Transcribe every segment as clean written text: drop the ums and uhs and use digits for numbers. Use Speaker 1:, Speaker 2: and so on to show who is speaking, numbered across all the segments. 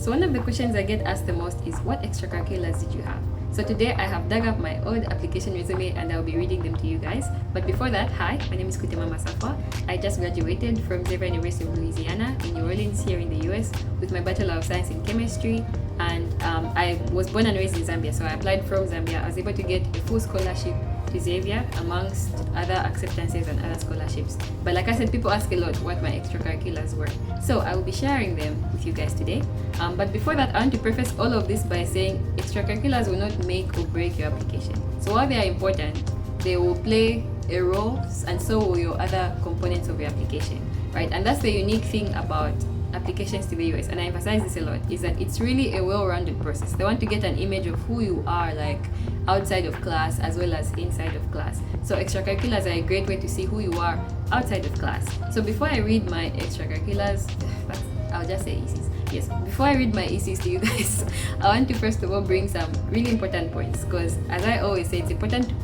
Speaker 1: So one of the questions I get asked the most is, what extracurriculars did you have? So today I have dug up my old application resume and I'll be reading them to you guys. But before that, hi, my name is Kutemwa Masafwa. I just graduated from Xavier University of Louisiana in New Orleans here in the US with my Bachelor of Science in Chemistry. And I was born and raised in Zambia, so I applied from Zambia. I was able to get a full scholarship to Xavier amongst other acceptances and other scholarships. But like I said, people ask a lot what my extracurriculars were. So I will be sharing them with you guys today. But before that, I want to preface all of this by saying extracurriculars will not make or break your application. So while they are important, they will play a role, and so will your other components of your application, right? And that's the unique thing about applications to the US, and I emphasize this a lot, is that it's really a well-rounded process. They want to get an image of who you are, like outside of class as well as inside of class. So extracurriculars are a great way to see who you are outside of class. So before I read my extracurriculars, I'll just say ECs. Yes, before I read my ECs to you guys, I want to first of all bring some really important points, because as I always say, it's important to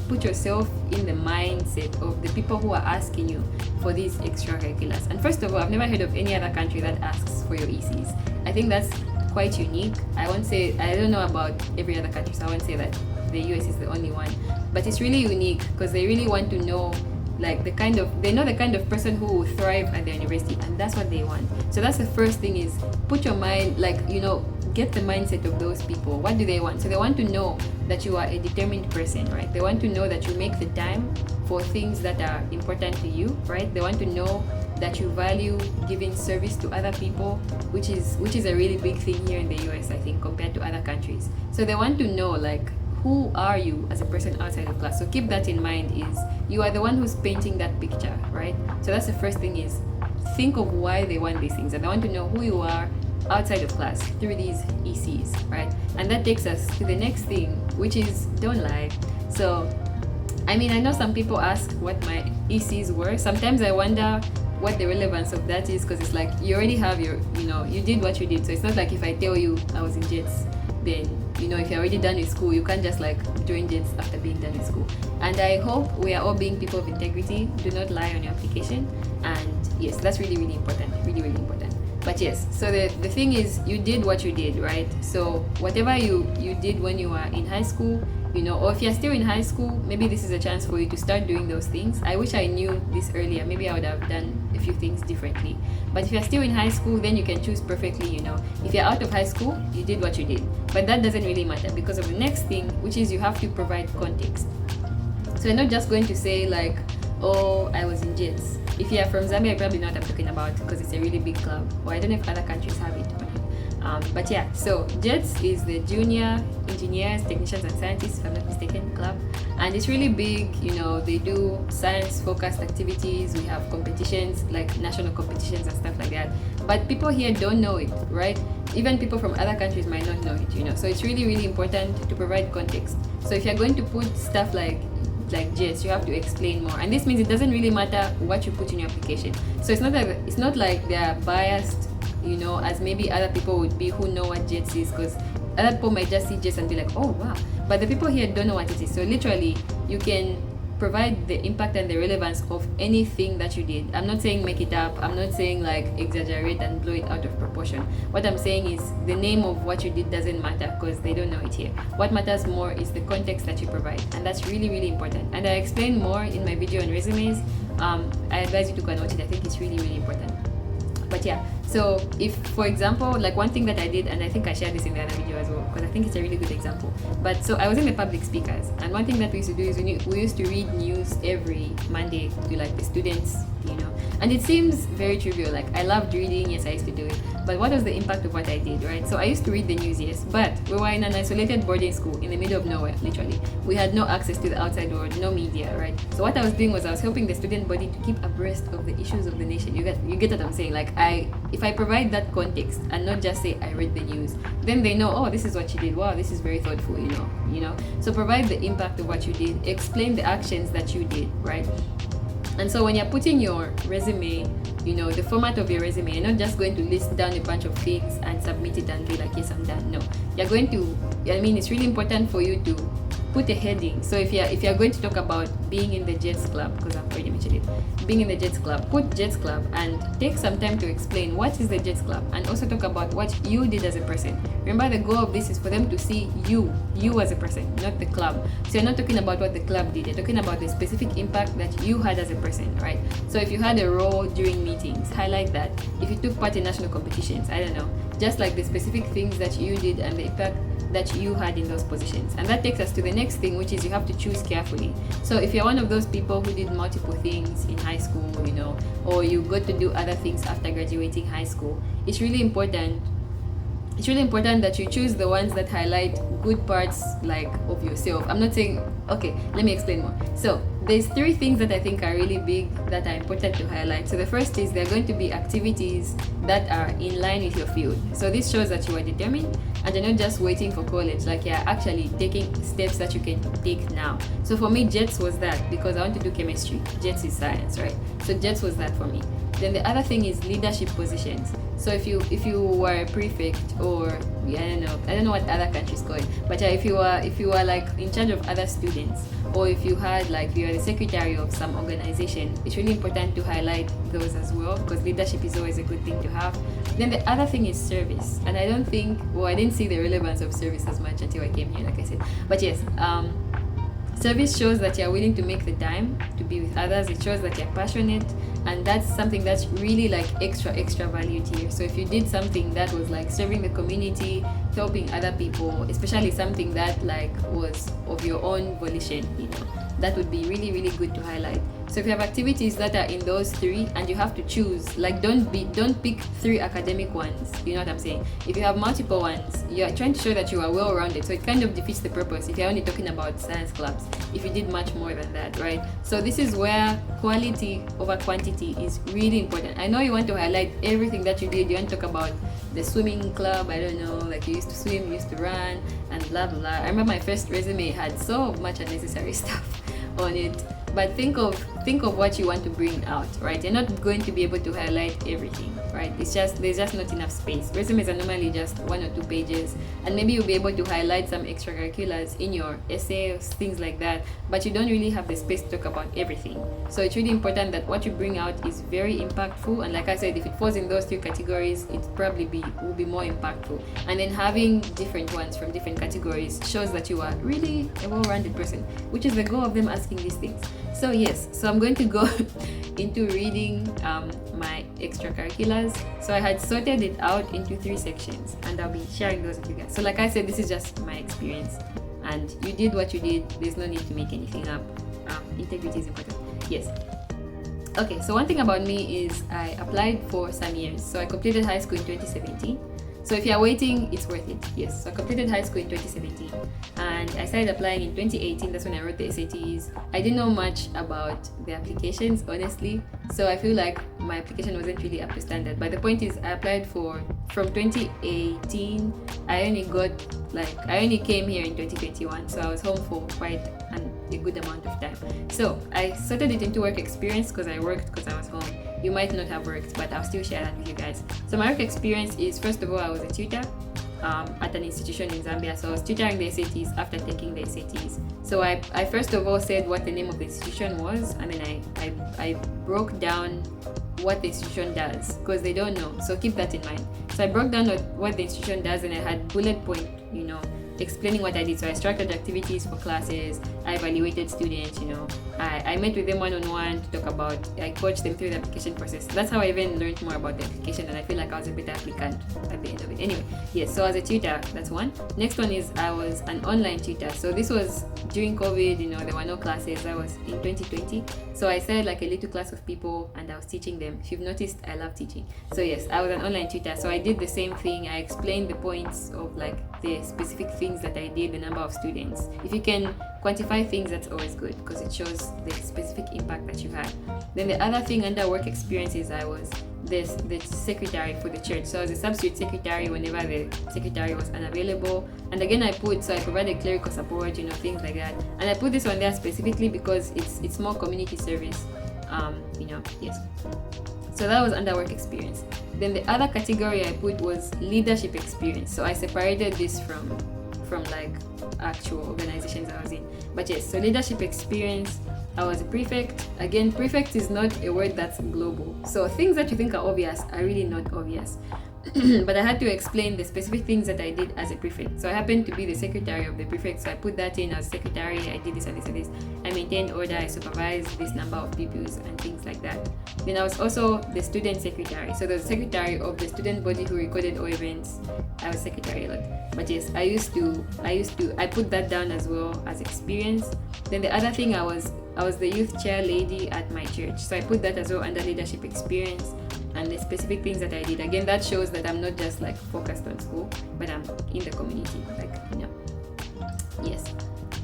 Speaker 1: put yourself in the mindset of the people who are asking you for these extracurriculars. And first of all, I've never heard of any other country that asks for your ECs. I think that's quite unique. I don't know about every other country, so I won't say that the US is the only one. But it's really unique because they really want to know like they know the kind of person who will thrive at the university, and that's what they want. So that's the first thing, is put your mind, get the mindset of those people. What do they want? So they want to know that you are a determined person, right? They want to know that you make the time for things that are important to you, right? They want to know that you value giving service to other people, which is a really big thing here in the US, I think, compared to other countries. So they want to know, like, who are you as a person outside of class? So keep that in mind, is you are the one who's painting that picture, right? So that's the first thing, is think of why they want these things, and they want to know who you are outside of class through these ECs, right? And that takes us to the next thing, which is don't lie. So I know some people ask what my ECs were. Sometimes I wonder what the relevance of that is, because it's like you already have your, you did what you did. So it's not like if I tell you I was in JETS, then if you're already done with school, you can't just like join JETS after being done with school. And I hope we are all being people of integrity. Do not lie on your application. And yes, that's really, really important. Really, really important. But yes, so the thing is, you did what you did, right? So whatever you did when you were in high school, or if you're still in high school, maybe this is a chance for you to start doing those things. I wish I knew this earlier. Maybe I would have done a few things differently. But if you're still in high school, then you can choose perfectly, If you're out of high school, you did what you did. But that doesn't really matter, because of the next thing, which is you have to provide context. So you're not just going to say like, oh, I was in JETS. If you're from Zambia, you probably know what I'm talking about, because it's a really big club. Or I don't know if other countries have it. But yeah, so JETS is the Junior Engineers, Technicians and Scientists, if I'm not mistaken, club. And it's really big, they do science-focused activities. We have competitions, like national competitions and stuff like that. But people here don't know it, right? Even people from other countries might not know it, So it's really, really important to provide context. So if you're going to put stuff like JETS, you have to explain more. And this means it doesn't really matter what you put in your application. So it's not like they're biased, as maybe other people would be who know what JETS is, because other people might just see JETS and be like, oh wow. But the people here don't know what it is. So literally, you can provide the impact and the relevance of anything that you did. I'm not saying make it up. I'm not saying like exaggerate and blow it out of proportion. What I'm saying is the name of what you did doesn't matter, because they don't know it here. What matters more is the context that you provide, and that's really, really important. And I explain more in my video on resumes. I advise you to go and watch it. I think it's really, really important. But yeah, so if, for example, like one thing that I did, and I think I shared this in the other video as well, because I think it's a really good example. But so I was in the public speakers, and one thing that we used to do is we used to read news every Monday to like the students, And it seems very trivial. Like, I loved reading, yes, I used to do it. But what was the impact of what I did, right? So I used to read the news, yes, but we were in an isolated boarding school in the middle of nowhere, literally. We had no access to the outside world, no media, right? So what I was doing was I was helping the student body to keep abreast of the issues of the nation. You get what I'm saying? Like, if I provide that context and not just say I read the news, then they know, oh, this is what you did. Wow, this is very thoughtful, So provide the impact of what you did. Explain the actions that you did, right? And so when you're putting your resume, the format of your resume, you're not just going to list down a bunch of things and submit it and be like, yes, I'm done. No, you're going to, it's really important for you to put a heading. So if you're going to talk about being in the Jets Club, because I've already mentioned it, being in the Jets Club, put Jets Club and take some time to explain what is the Jets Club, and also talk about what you did as a person. Remember, the goal of this is for them to see you as a person, not the club. So you're not talking about what the club did, you're talking about the specific impact that you had as a person, right? So if you had a role during meetings, highlight that. If you took part in national competitions, I don't know, just like the specific things that you did and the impact that you had in those positions. And that takes us to the next thing, which is you have to choose carefully. So if you're one of those people who did multiple things in high school, or you got to do other things after graduating high school, it's really important that you choose the ones that highlight good parts like of yourself. I'm not saying, okay, let me explain more. So there's 3 things that I think are really big that are important to highlight. So the first is there are going to be activities that are in line with your field. So this shows that you are determined and you're not just waiting for college, like you're actually taking steps that you can take now. So for me, JETS was that, because I want to do chemistry. JETS is science, right? So JETS was that for me. Then the other thing is leadership positions. So if you were a prefect, or I don't know what other countries call it, but if you were like in charge of other students, or if you had like you're the secretary of some organization, it's really important to highlight those as well, because leadership is always a good thing to have. Then the other thing is service, and I didn't see the relevance of service as much until I came here, like I said. But yes, service shows that you're willing to make the time to be with others. It shows that you're passionate, and that's something that's really like extra valued here. So if you did something that was like serving the community, helping other people, especially something that like was of your own volition, that would be really good to highlight. So if you have activities that are in those 3 and you have to choose, like don't pick 3 academic ones, you know what I'm saying? If you have multiple ones, you're trying to show that you are well-rounded, so it kind of defeats the purpose if you're only talking about science clubs, if you did much more than that, right? So this is where quality over quantity is really important. I know you want to highlight everything that you did. You want to talk about the swimming club, I don't know, like you used to swim, you used to run, and blah blah. I remember my first resume had so much unnecessary stuff on it. But think of what you want to bring out, right? You're not going to be able to highlight everything, right? There's just not enough space. Resumes are normally just 1 or 2 pages, and maybe you'll be able to highlight some extracurriculars in your essays, things like that, but you don't really have the space to talk about everything. So it's really important that what you bring out is very impactful, and like I said, if it falls in those 3 categories, it probably will be more impactful. And then having different ones from different categories shows that you are really a well-rounded person, which is the goal of them asking these things. So yes, so I'm going to go into reading my extracurriculars. So I had sorted it out into 3 sections, and I'll be sharing those with you guys. So like I said, this is just my experience, and you did what you did. There's no need to make anything up. Integrity is important. Yes. Okay, so one thing about me is I applied for some years. So I completed high school in 2017. So if you're waiting, it's worth it. Yes, so I completed high school in 2017, and I started applying in 2018. That's when I wrote the SATs. I didn't know much about the applications, honestly, so I feel like my application wasn't really up to standard. But the point is, I applied from 2018. I only came here in 2021, so I was home for quite a good amount of time. So I sorted it into work experience because I worked because I was home. You might not have worked, but I'll still share that with you guys. So my work experience is, first of all, I was a tutor at an institution in Zambia. So I was tutoring the SATs after taking the SATs. So I first of all said what the name of the institution was, and then I broke down what the institution does, because they don't know. So keep that in mind. So I broke down what the institution does, and I had bullet point, explaining what I did. So I structured activities for classes, I evaluated students, I met with them one-on-one to talk about, I coached them through the application process. That's how I even learned more about the application, and I feel like I was a better applicant at the end of it. Anyway, yes, so as a tutor, that's one. Next one is I was an online tutor. So this was during COVID, there were no classes. I was in 2020. So I started like a little class of people, and I was teaching them. If you've noticed, I love teaching. So yes, I was an online tutor. So I did the same thing. I explained the points of like the specific things that I did, the number of students. If you can quantify things, that's always good, because it shows the specific impact that you had. Then the other thing under work experience is I was the secretary for the church. So I was a substitute secretary whenever the secretary was unavailable. And again, I provided clerical support, things like that. And I put this one there specifically because it's more community service, yes. So that was under work experience. Then the other category I put was leadership experience. So I separated this from like actual organizations I was in. But yes, so leadership experience, I was a prefect. Again, prefect is not a word that's global. So things that you think are obvious are really not obvious. But I had to explain the specific things that I did as a prefect. So I happened to be the secretary of the prefect, so I put that in as secretary. I did this and this and this. I maintained order, I supervised this number of pupils and things like that. Then I was also the student secretary. So the secretary of the student body who recorded all events. I was secretary a lot. But yes, I put that down as well as experience. Then the other thing, I was the youth chair lady at my church. So I put that as well under leadership experience and the specific things that I did. Again, that shows that I'm not just like focused on school, but I'm in the community, like, you know. Yes.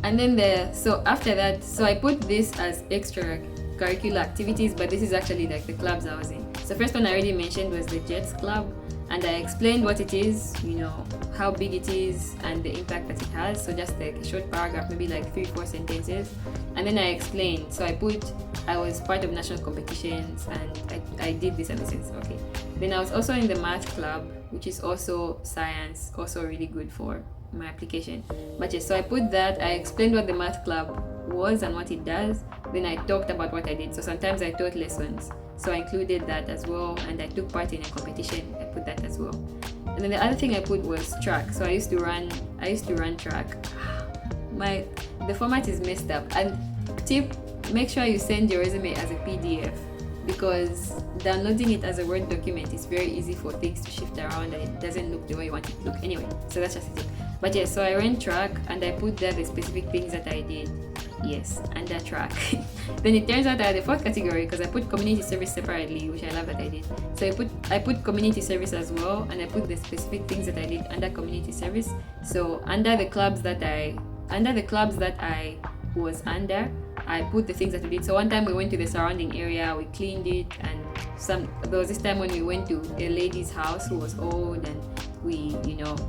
Speaker 1: And then so after that, so I put this as extracurricular activities, but this is actually like the clubs I was in. So first one I already mentioned was the Jets Club, and I explained what it is, you know, how big it is and the impact that it has. So just like a short paragraph, maybe like 3-4 sentences. And then I explained. So I was part of national competitions and I did this and this. Okay. Then I was also in the math club, which is also science, also really good for my application. But yes, so I put that. I explained what the math club was and what it does. Then I talked about what I did. So sometimes I taught lessons, so I included that as well, and I took part in a competition. I put that as well. And then the other thing I put was track. So I used to run track. The format is messed up. And tip, make sure you send your resume as a PDF, because downloading it as a Word document is very easy for things to shift around and it doesn't look the way you want it to look. Anyway, so that's just it. But yes, so I ran track and I put there the specific things that I did. Yes, under track. Then it turns out I had a fourth category because I put community service separately, which I love that I did. So I put community service as well, and I put the specific things that I did under community service. So under the clubs that I was under, I put the things that we did. So one time we went to the surrounding area, we cleaned it, and there was this time when we went to a lady's house who was old, and we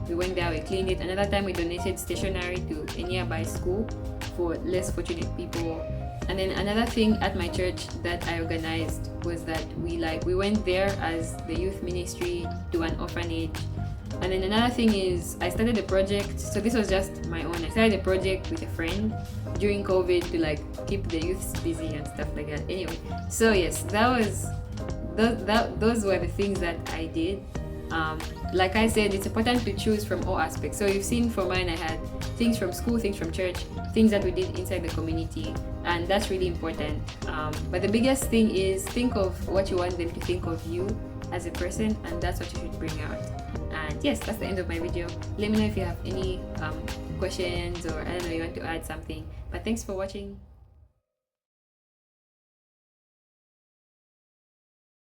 Speaker 1: went there, we cleaned it. Another time we donated stationery to a nearby school for less fortunate people. And then another thing at my church that I organized was that we went there as the youth ministry to an orphanage. And then another thing is I started a project. So this was just my own. I started a project with a friend during COVID to like keep the youths busy and stuff like that. Anyway, so yes, those were the things that I did. Like I said, it's important to choose from all aspects. So you've seen for mine, I had things from school, things from church, things that we did inside the community, and that's really important. But the biggest thing is think of what you want them to think of you as a person, and that's what you should bring out. And yes, that's the end of my video. Let me know if you have any questions, or I don't know, you want to add something. But thanks for watching.